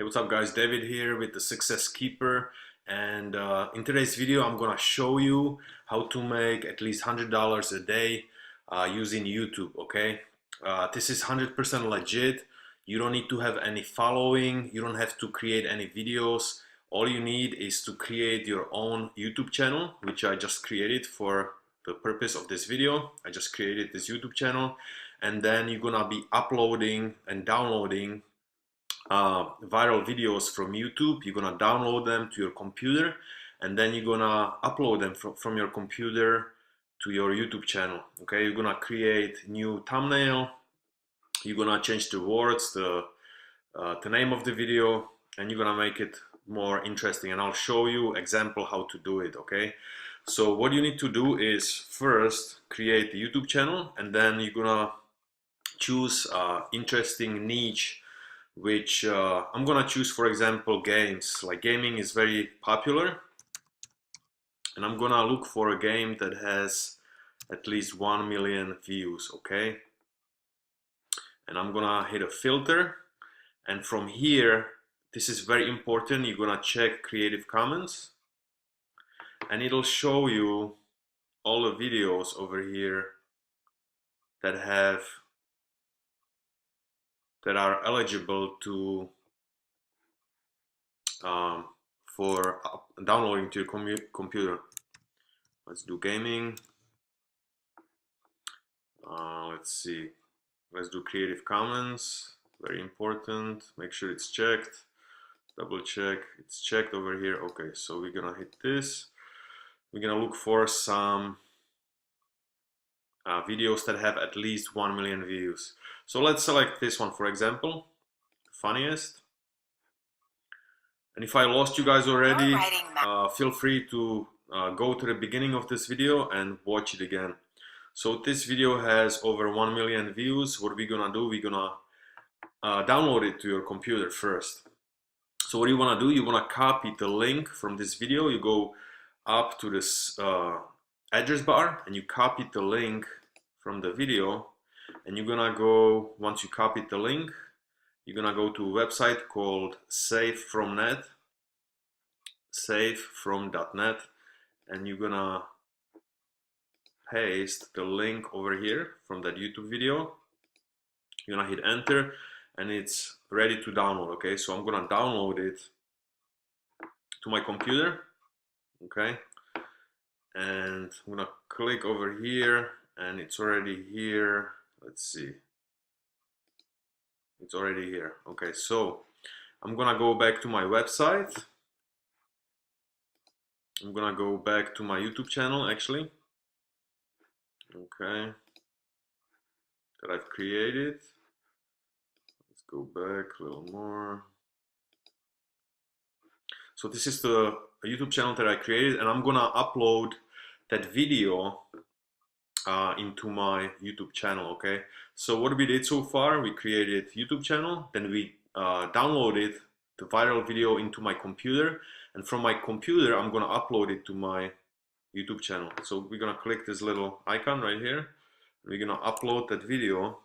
Hey, what's up guys? David here with the Success Keeper, and in today's video I'm gonna show you how to make at least $100 a day using YouTube. Okay, this is 100% legit. You don't need to have any following, you don't have to create any videos. All you need is to create your own YouTube channel, which I just created for the purpose of this video. I just created this YouTube channel, and then you're gonna be uploading and downloading viral videos from YouTube. You're gonna download them to your computer, and then you're gonna upload them from your computer to your YouTube channel. Okay, you're gonna create new thumbnail, you're gonna change the words, the name of the video, and you're gonna make it more interesting, and I'll show you example how to do it. Okay, so what you need to do is first create the YouTube channel, and then you're gonna choose interesting niche, which I'm gonna choose, for example, games. Like gaming is very popular, and I'm gonna look for a game that has at least 1 million views. Okay, and I'm gonna hit a filter, and from here, this is very important, you're gonna check Creative Commons, and it'll show you all the videos over here that are eligible to for downloading to your computer. Let's do gaming. Let's see. Let's do Creative Commons. Very important. Make sure it's checked. Double check. It's checked over here. Okay, so we're gonna hit this. We're gonna look for some videos that have at least 1 million views. So let's select this one, for example, funniest. And if I lost you guys already, feel free to go to the beginning of this video and watch it again. So this video has over 1 million views. What we're gonna do, we're gonna download it to your computer first. So what you wanna do, you wanna copy the link from this video. You go up to this address bar, and you copy the link from the video, and you're gonna go, once you copy the link, you're gonna go to a website called savefrom.net, and you're gonna paste the link over here from that YouTube video. You're gonna hit enter, and it's ready to download. Okay, so I'm gonna download it to my computer. Okay, and I'm gonna click over here, and it's already here. Let's see, it's already here. Okay, so I'm gonna go back to my website. I'm gonna go back to my YouTube channel, actually. Okay, that I've created. Let's go back a little more. So this is the YouTube channel that I created, and I'm gonna upload that video into my YouTube channel. Okay, so what we did so far, we created YouTube channel, then we downloaded the viral video into my computer, and from my computer I'm gonna upload it to my YouTube channel. So we're gonna click this little icon right here, and we're gonna upload that video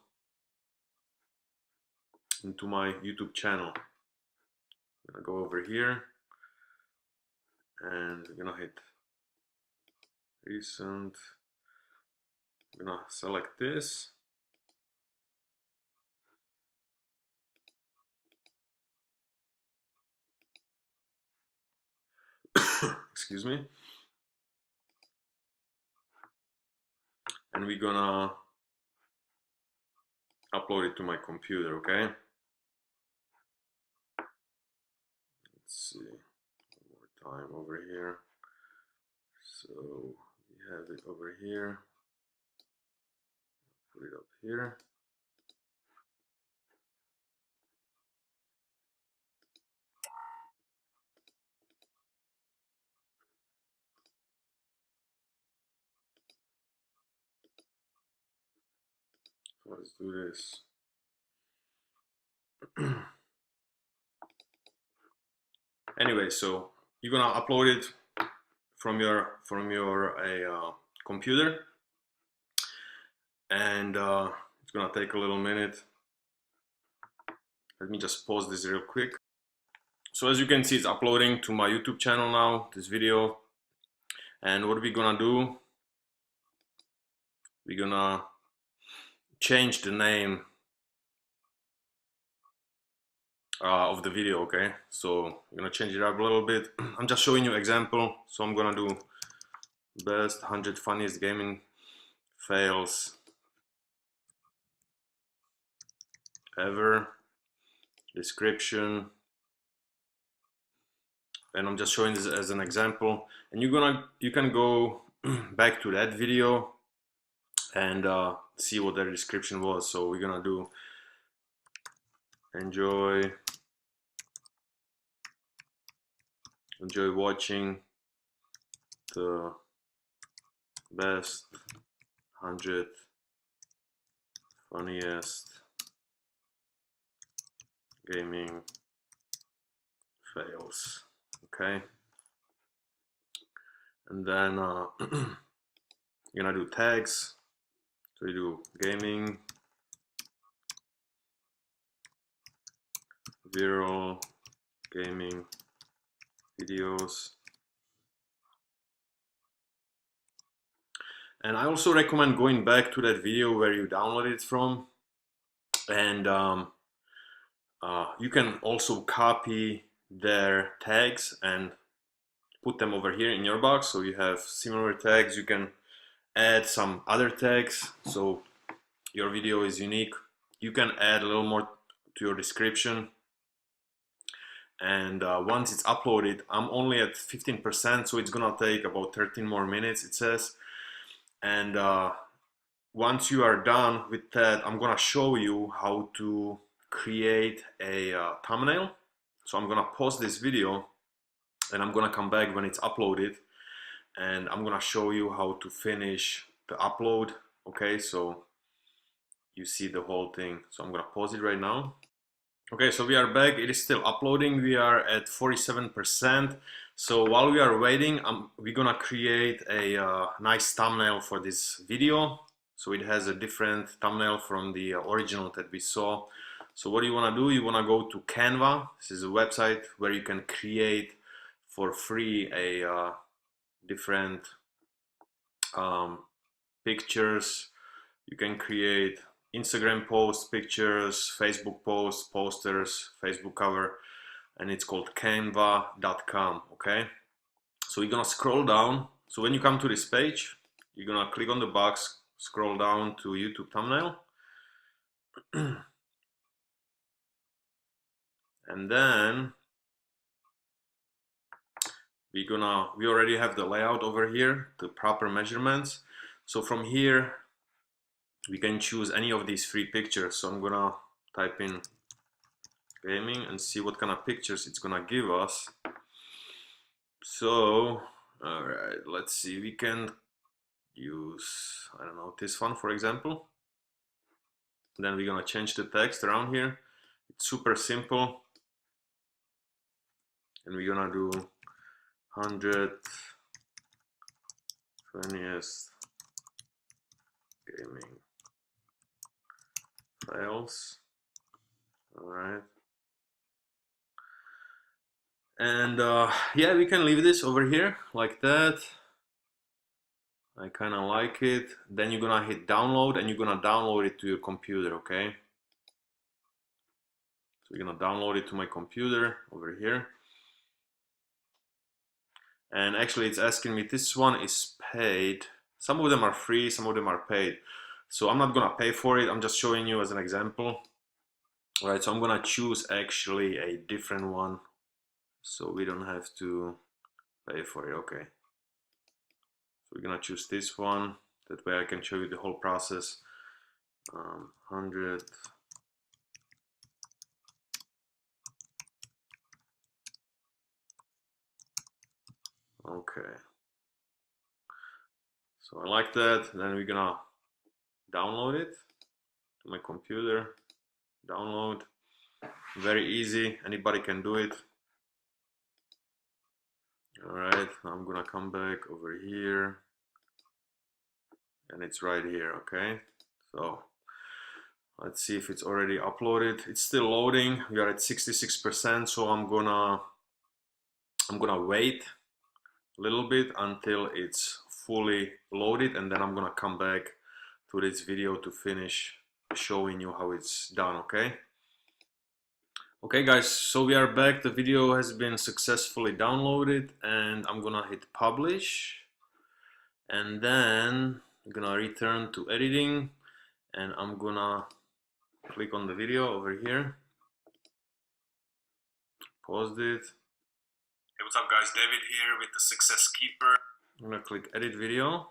into my YouTube channel. I'm gonna go over here, and we're gonna hit recent. I'm gonna select this. Excuse me. And we're gonna upload it to my computer. Okay, let's see one more time over here. So we have it over here, put it up here. Let's do this. Anyway, so you're gonna upload it from your computer, and it's gonna take a little minute. Let me just pause this real quick. So as you can see, it's uploading to my YouTube channel now, this video. And what we're gonna do, we're gonna change the name of the video, okay? So I'm gonna change it up a little bit. I'm just showing you example. So I'm gonna do best 100 funniest gaming fails ever, description, and I'm just showing this as an example. And you can go back to that video and see what their description was. So we're gonna do enjoy watching the best 100 funniest gaming fails, okay? And then you're gonna do tags. So you do gaming, viral gaming videos. And I also recommend going back to that video where you downloaded it from, and you can also copy their tags and put them over here in your box, so you have similar tags. You can add some other tags so your video is unique. You can add a little more to your description, and once it's uploaded, I'm only at 15%, so it's gonna take about 13 more minutes, it says. And once you are done with that, I'm gonna show you how to create a thumbnail. So I'm gonna pause this video and I'm gonna come back when it's uploaded, and I'm gonna show you how to finish the upload. Okay, so you see the whole thing. So I'm gonna pause it right now. Okay, so we are back. It is still uploading. We are at 47%. So while we are waiting, we're gonna create a nice thumbnail for this video. So it has a different thumbnail from the original that we saw. So what you wanna do, you wanna go to Canva. This is a website where you can create for free a different pictures. You can create Instagram posts, pictures, Facebook posts, posters, Facebook cover, and it's called canva.com, okay? So you're gonna scroll down. So when you come to this page, you're gonna click on the box, scroll down to YouTube thumbnail. And then we already have the layout over here, the proper measurements. So from here, we can choose any of these three pictures. So I'm gonna type in gaming and see what kind of pictures it's gonna give us. So, all right, let's see. We can use, I don't know, this one, for example. Then we're gonna change the text around here. It's super simple. And we're gonna do 100 funniest gaming fails. All right. And yeah, we can leave this over here like that. I kind of like it. Then you're gonna hit download and you're gonna download it to your computer, okay? So you're gonna download it to my computer over here. And actually it's asking me, this one is paid. Some of them are free, some of them are paid. So I'm not gonna pay for it, I'm just showing you as an example. All right, so I'm gonna choose actually a different one, so we don't have to pay for it, okay. So we're gonna choose this one, that way I can show you the whole process. 100 okay. So I like that. Then we're gonna download it to my computer. Download. Very easy. Anybody can do it. Alright, I'm gonna come back over here. And it's right here, okay? So Let's see if it's already uploaded. It's still loading. We are at 66%, so I'm gonna wait a little bit until it's fully loaded, and then I'm gonna come back to this video to finish showing you how it's done, okay? Okay guys, so we are back. The video has been successfully downloaded, and I'm gonna hit publish, and then I'm gonna return to editing, and I'm gonna click on the video over here, pause it. Hey, what's up guys, David here with the Success Keeper. I'm gonna click edit video.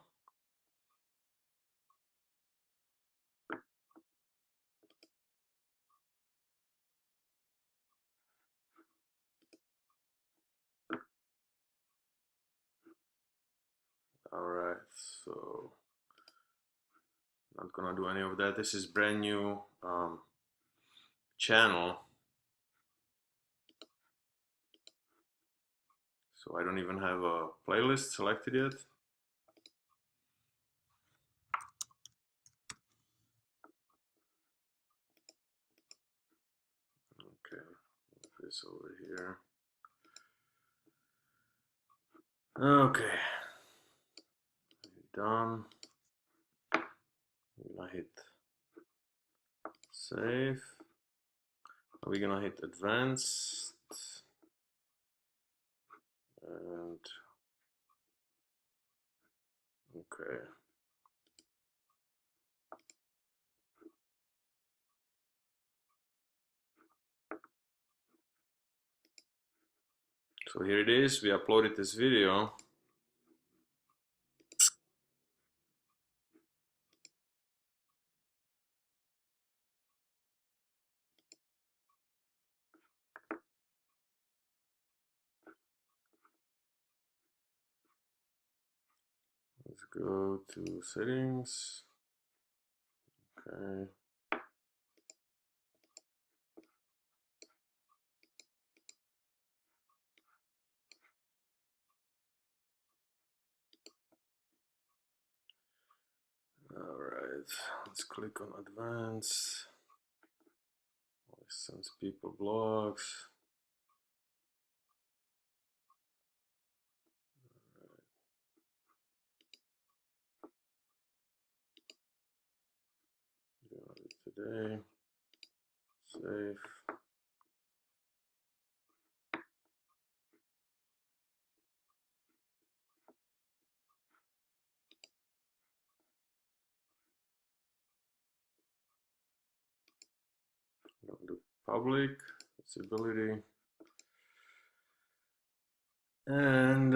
Alright, so not gonna do any of that. This is brand new channel, so I don't even have a playlist selected yet. Okay, this over here. Okay, done. I'm gonna hit save. We're gonna hit advanced, and okay. So here it is. We uploaded this video. Let's go to settings. Okay. Alright, let's click on advanced. License people blogs. Today, save. Do public visibility, and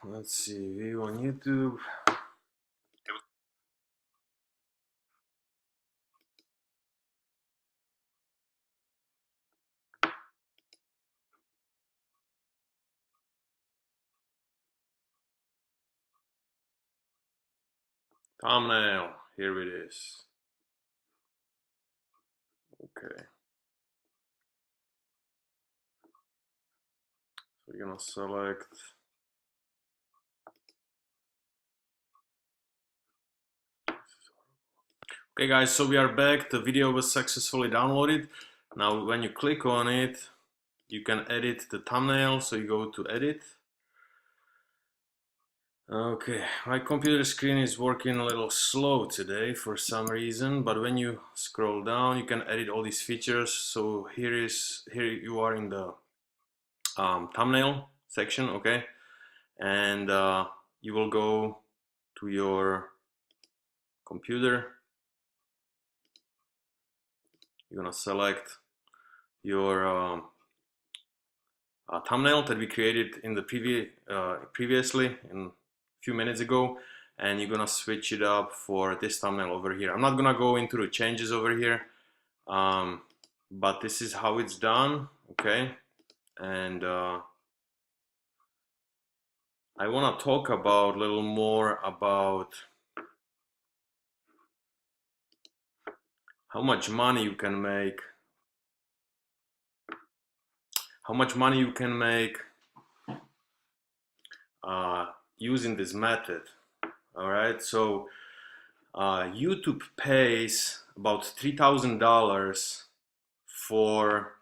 let's see, view on YouTube. Thumbnail, here it is. Okay, so we're gonna select okay guys, so we are back. The video was successfully downloaded. Now when you click on it, you can edit the thumbnail, so you go to edit. Okay, my computer screen is working a little slow today for some reason, but when you scroll down, you can edit all these features. So here you are in the thumbnail section, okay, and you will go to your computer. You're gonna select your thumbnail that we created in the previously in a few minutes ago, and you're gonna switch it up for this thumbnail over here. I'm not gonna go into the changes over here, but this is how it's done, okay? And I want to talk about a little more about how much money you can make, using this method. All right, so YouTube pays about $3,000 for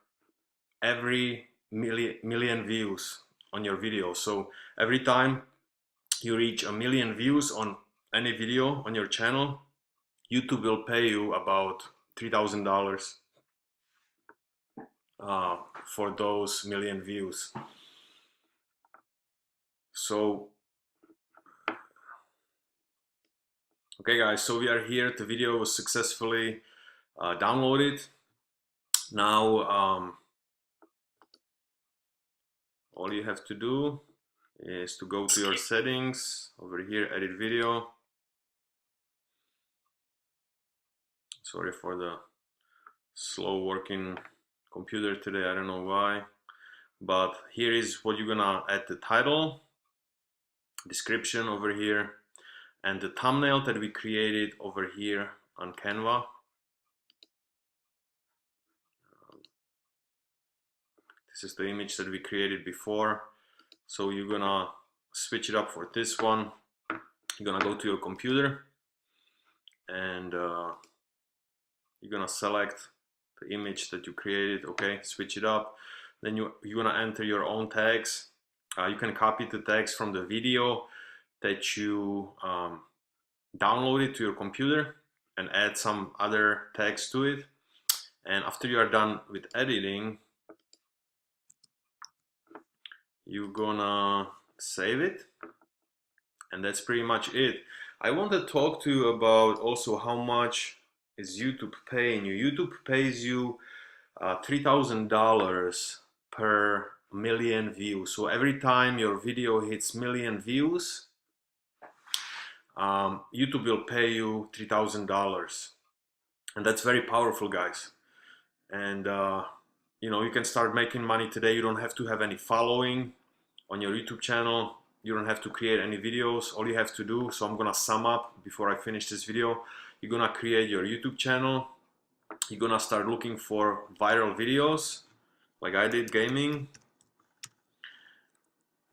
every million views on your video. So every time you reach 1,000,000 views on any video on your channel, YouTube will pay you about $3,000 for those 1,000,000 views. So okay guys, so we are here. The video was successfully downloaded. Now all you have to do is to go to your settings over here, edit video. Sorry for the slow working computer today, I don't know why. But here is what you're gonna add: the title, description over here, and the thumbnail that we created over here on Canva. This is the image that we created before. So you're gonna switch it up for this one. You're gonna go to your computer and you're gonna select the image that you created. Okay, switch it up. Then you're gonna enter your own tags. You can copy the tags from the video that you downloaded to your computer and add some other tags to it. And after you are done with editing, you're gonna save it, and that's pretty much it. I want to talk to you about also how much is YouTube paying you. YouTube pays you $3,000 per 1,000,000 views. So every time your video hits 1,000,000 views, YouTube will pay you $3,000, and that's very powerful, guys. And you know, you can start making money today. You don't have to have any following on your YouTube channel. You don't have to create any videos. All you have to do, so I'm gonna sum up before I finish this video. You're gonna create your YouTube channel. You're gonna start looking for viral videos like I did, gaming.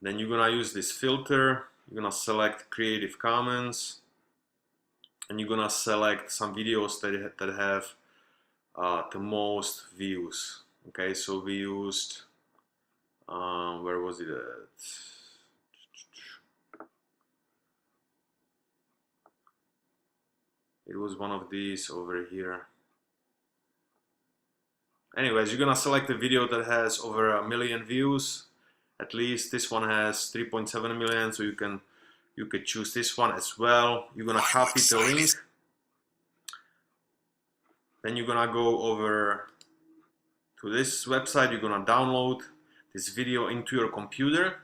Then you're gonna use this filter. You're gonna select Creative Commons, and you're gonna select some videos that have the most views. Okay, so we used where was it at? It was one of these over here. Anyways, you're gonna select a video that has over 1,000,000 views. At least this one has 3.7 million, so you could choose this one as well. You're gonna copy the link. Then you're gonna go over to this website. You're gonna download this video into your computer.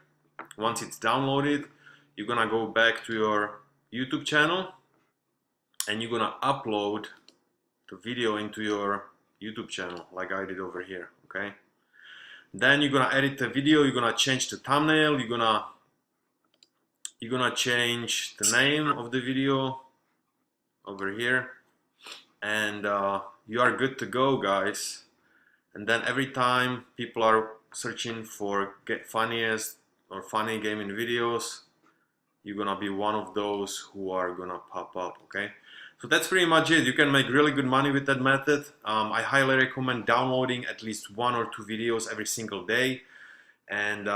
Once it's downloaded, you're gonna go back to your YouTube channel and you're gonna upload the video into your YouTube channel like I did over here. Okay, then you're gonna edit the video. You're gonna change the thumbnail. You're gonna change the name of the video over here, and you are good to go, guys. And then every time people are searching for funniest or funny gaming videos, you're gonna be one of those who are gonna pop up. Okay, so that's pretty much it. You can make really good money with that method. I highly recommend downloading at least 1 or 2 videos every single day, and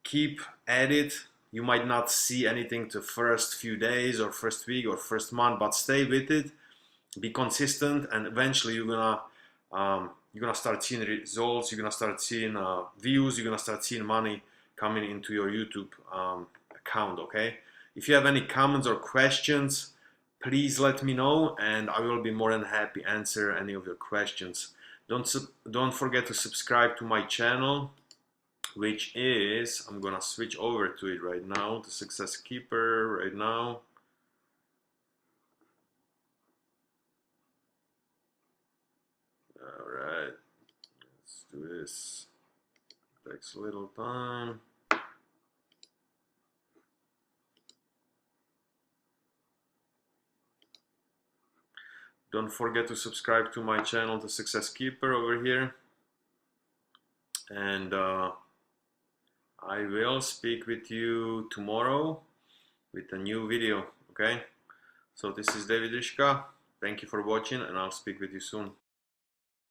keep at it. You might not see anything the first few days or first week or first month, but stay with it, be consistent, and eventually you're gonna start seeing results. You're gonna start seeing views. You're gonna start seeing money coming into your YouTube account. Okay, if you have any comments or questions, please let me know, and I will be more than happy to answer any of your questions. Don't forget to subscribe to my channel, which is, I'm gonna switch over to it right now, the Success Keeper right now. All right, let's do this. Takes a little time. Don't forget to subscribe to my channel, the Success Keeper over here. And I will speak with you tomorrow with a new video. Okay, so this is David Rishka. Thank you for watching, and I'll speak with you soon.